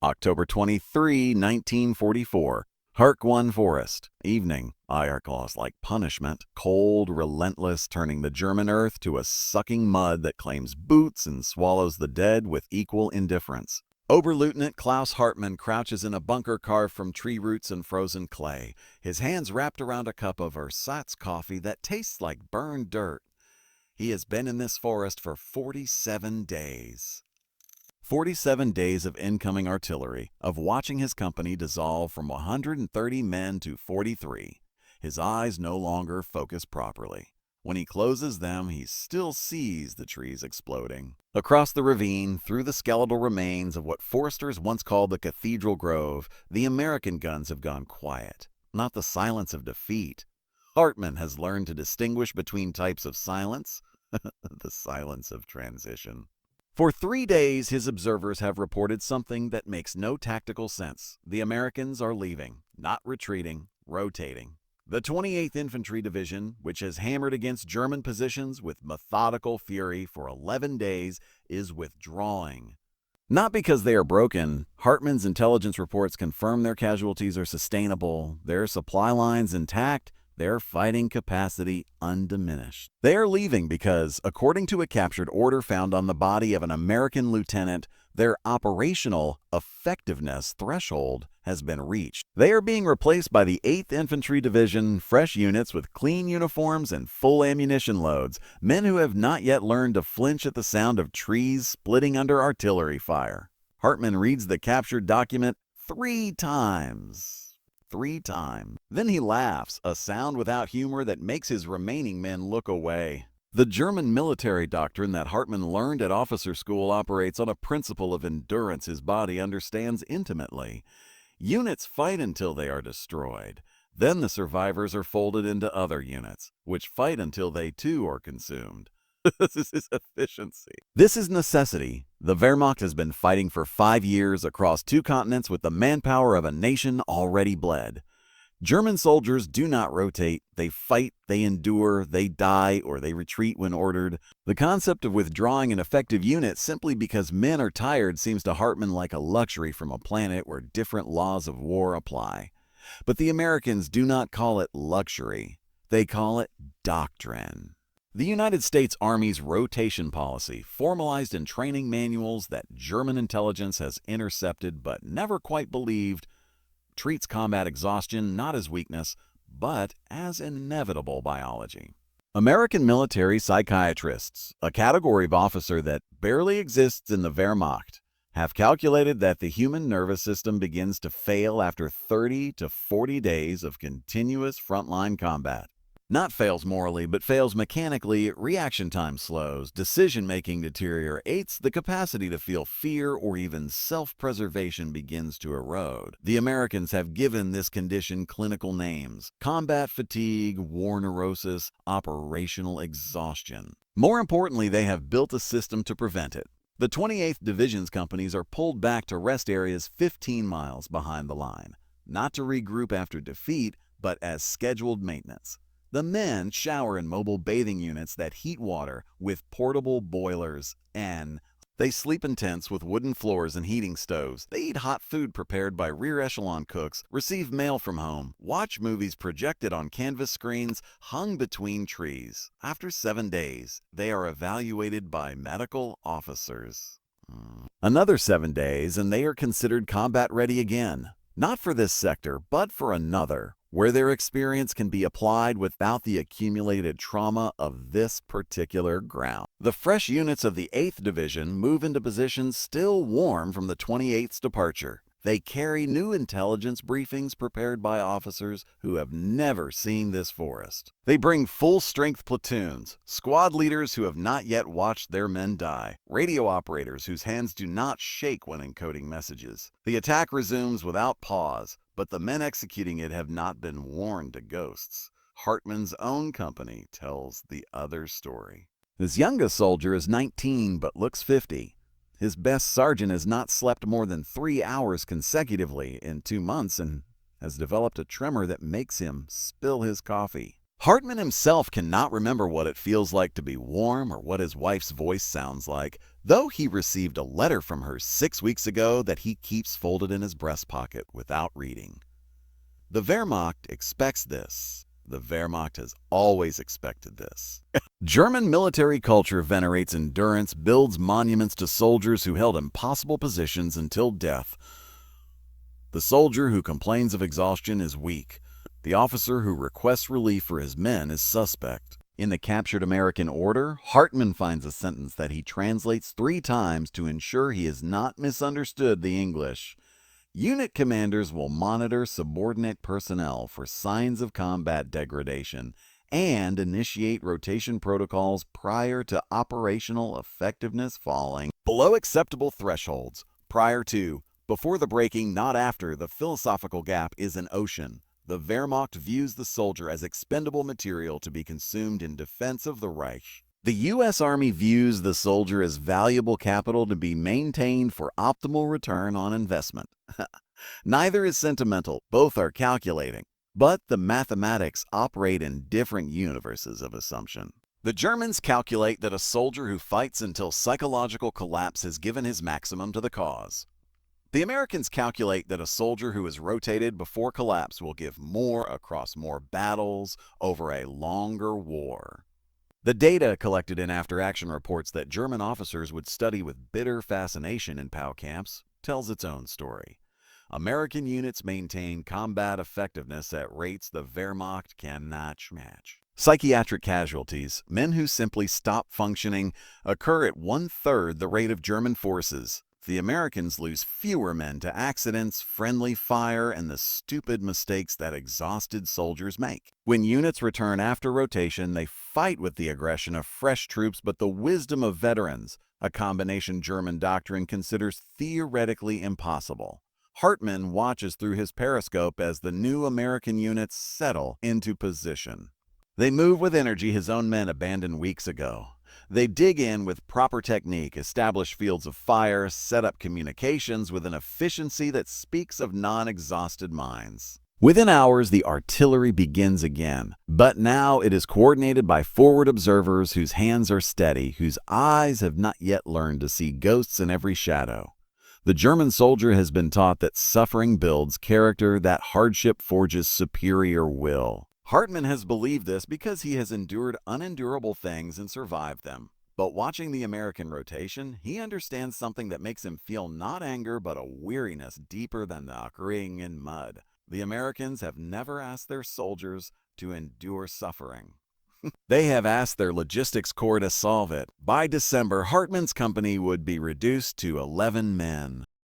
October 23, 1944. Hark One Forest. Evening. Ire claws like punishment. Cold, relentless, turning the German earth to a sucking mud that claims boots and swallows the dead with equal indifference. Oberleutnant Klaus Hartmann crouches in a bunker carved from tree roots and frozen clay, his hands wrapped around a cup of ersatz coffee that tastes like burned dirt. He has been in this forest for 47 days. 47 days of incoming artillery, of watching his company dissolve from 130 men to 43. His eyes no longer focus properly. When he closes them, he still sees the trees exploding. Across the ravine, through the skeletal remains of what foresters once called the Cathedral Grove, the American guns have gone quiet, not the silence of defeat. Hartmann has learned to distinguish between types of silence, the silence of transition. For 3 days, his observers have reported something that makes no tactical sense. The Americans are leaving, not retreating, rotating. The 28th Infantry Division, which has hammered against German positions with methodical fury for 11 days, is withdrawing. Not because they are broken. Hartmann's intelligence reports confirm their casualties are sustainable, their supply lines intact, their fighting capacity undiminished. They are leaving because, according to a captured order found on the body of an American lieutenant, their operational effectiveness threshold has been reached. They are being replaced by the 8th Infantry Division, fresh units with clean uniforms and full ammunition loads, men who have not yet learned to flinch at the sound of trees splitting under artillery fire. Hartmann reads the captured document 3 times. 3 times. Then he laughs, a sound without humor that makes his remaining men look away. The German military doctrine that Hartmann learned at officer school operates on a principle of endurance his body understands intimately. Units fight until they are destroyed. Then the survivors are folded into other units, which fight until they too are consumed. This is efficiency. This is necessity. The Wehrmacht has been fighting for 5 years across 2 continents with the manpower of a nation already bled. German soldiers do not rotate. They fight, they endure, they die, or they retreat when ordered. The concept of withdrawing an effective unit simply because men are tired seems to Hartmann like a luxury from a planet where different laws of war apply. But the Americans do not call it luxury. They call it doctrine. The United States Army's rotation policy, formalized in training manuals that German intelligence has intercepted but never quite believed, treats combat exhaustion not as weakness, but as inevitable biology. American military psychiatrists, a category of officer that barely exists in the Wehrmacht, have calculated that the human nervous system begins to fail after 30 to 40 days of continuous frontline combat. Not fails morally, but fails mechanically, reaction time slows, decision-making deteriorates, the capacity to feel fear or even self-preservation begins to erode. The Americans have given this condition clinical names: combat fatigue, war neurosis, operational exhaustion. More importantly, they have built a system to prevent it. The 28th Division's companies are pulled back to rest areas 15 miles behind the line, not to regroup after defeat, but as scheduled maintenance. The men shower in mobile bathing units that heat water with portable boilers, and they sleep in tents with wooden floors and heating stoves. They eat hot food prepared by rear echelon cooks, receive mail from home, watch movies projected on canvas screens hung between trees. After 7 days, they are evaluated by medical officers. Another 7 days, and they are considered combat ready again. Not for this sector, but for another, where their experience can be applied without the accumulated trauma of this particular ground. The fresh units of the 8th Division move into positions still warm from the 28th's departure. They carry new intelligence briefings prepared by officers who have never seen this forest. They bring full-strength platoons, squad leaders who have not yet watched their men die, radio operators whose hands do not shake when encoding messages. The attack resumes without pause, but the men executing it have not been warned to ghosts. Hartmann's own company tells the other story. His youngest soldier is 19 but looks 50. His best sergeant has not slept more than 3 hours consecutively in 2 months and has developed a tremor that makes him spill his coffee. Hartman himself cannot remember what it feels like to be warm or what his wife's voice sounds like, though he received a letter from her 6 weeks ago that he keeps folded in his breast pocket without reading. The Wehrmacht expects this. The Wehrmacht has always expected this. German military culture venerates endurance, builds monuments to soldiers who held impossible positions until death. The soldier who complains of exhaustion is weak. The officer who requests relief for his men is suspect. In the captured American order, Hartman finds a sentence that he translates 3 times to ensure he has not misunderstood the English. Unit commanders will monitor subordinate personnel for signs of combat degradation and initiate rotation protocols prior to operational effectiveness falling below acceptable thresholds. Prior to, before the breaking, not after, the philosophical gap is an ocean. The Wehrmacht views the soldier as expendable material to be consumed in defense of the Reich. The U.S. Army views the soldier as valuable capital to be maintained for optimal return on investment. Neither is sentimental, both are calculating. But the mathematics operate in different universes of assumption. The Germans calculate that a soldier who fights until psychological collapse has given his maximum to the cause. The Americans calculate that a soldier who is rotated before collapse will give more across more battles over a longer war. The data collected in after-action reports that German officers would study with bitter fascination in POW camps tells its own story. American units maintain combat effectiveness at rates the Wehrmacht cannot match. Psychiatric casualties, men who simply stop functioning, occur at 1/3 the rate of German forces. The Americans lose fewer men to accidents, friendly fire, and the stupid mistakes that exhausted soldiers make. When units return after rotation, they fight with the aggression of fresh troops but the wisdom of veterans, a combination German doctrine considers theoretically impossible. Hartman watches through his periscope as the new American units settle into position. They move with energy his own men abandoned weeks ago. They dig in with proper technique, establish fields of fire, set up communications with an efficiency that speaks of non-exhausted minds. Within hours, the artillery begins again, but now it is coordinated by forward observers whose hands are steady, whose eyes have not yet learned to see ghosts in every shadow. The German soldier has been taught that suffering builds character, that hardship forges superior will. Hartman has believed this because he has endured unendurable things and survived them. But watching the American rotation, he understands something that makes him feel not anger but a weariness deeper than the agreeing in mud. The Americans have never asked their soldiers to endure suffering. They have asked their logistics corps to solve it. By December, Hartman's company would be reduced to 11 men.